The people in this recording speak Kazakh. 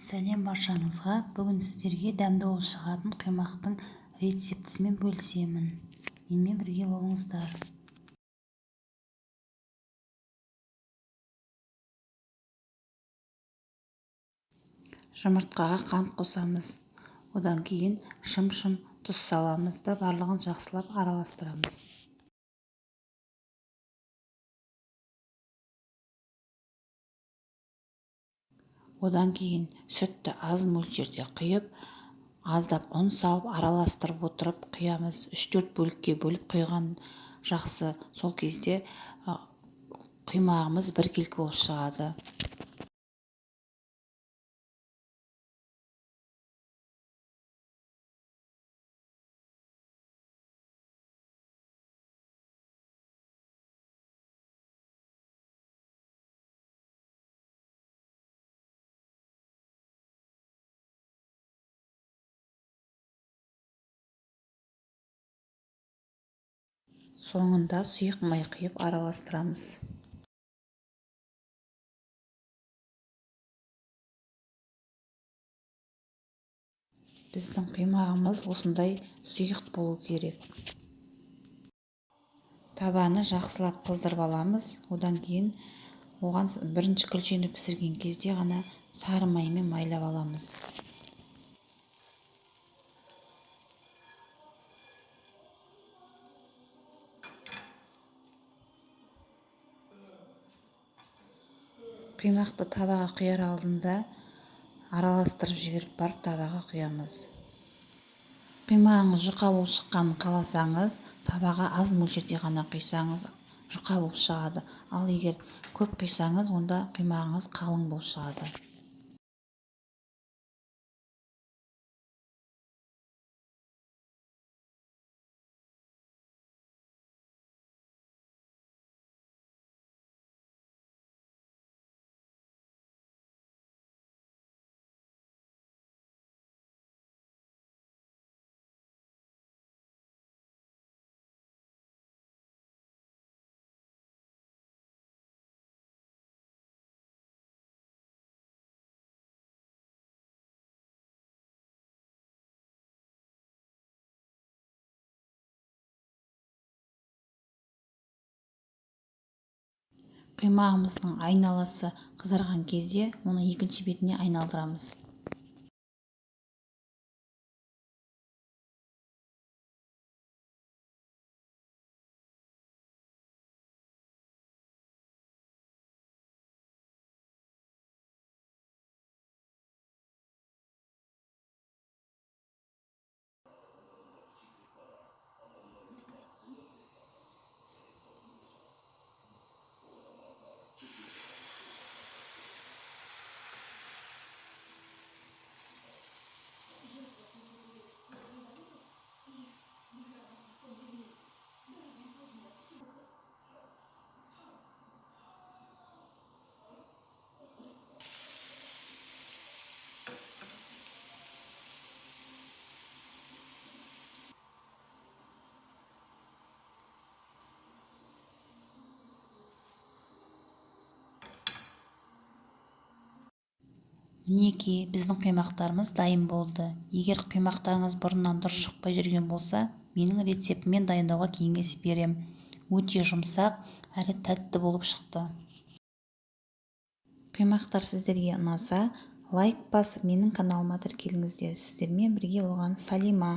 Сәлем баршаңызға. Бүгін сіздерге дәмді болып шығатын құймақтың рецептісімен бөлісемін. Менімен бірге болыңыздар. Жұмыртқаға қант қосамыз. Одан кейін шым-шым тұз саламыз да барлығын жақсылап араластырамыз. Одан кейін сүтті аз мөлшерде құйып, аздап ұн салып араластырып отырып құямыз. 3-4 бөлікке бөліп құйған жақсы. Сол кезде құймағымыз біркелкі болып шығады. Соңында сұйық май құйып араластырамыз. Біздің құймағымыз осындай сұйық болу керек. Табаны жақсылап қыздырып аламыз. Одан кейін оған бірінші күлшені пісірген кезде ғана сары маймен майлап аламыз. Құймақты табаға құяр алдында араластырып жіберіп барып табаға құямыз. Құймағыңыз жұқа болып шыққанын қаласаңыз, табаға аз мөлшерде ғана құйсаңыз жұқа болып шығады. Ал егер көп құйсаңыз, онда құймағыңыз қалың болып шығады. Құймағымыздың айналасы қызарған кезде оны екінші бетіне айналдырамыз. Мінекей, біздің құймақтарымыз дайын болды. Егер құймақтарыңыз бұрыннан дұрыс шықпай жүрген болса, менің рецептіммен дайындауға кеңес берем. Өте жұмсақ әрі тәтті болып шықты. Құймақтар сіздерге ұнаса, лайк басып менің каналыма тіркеліңіздер. Сіздермен бірге болған Салима.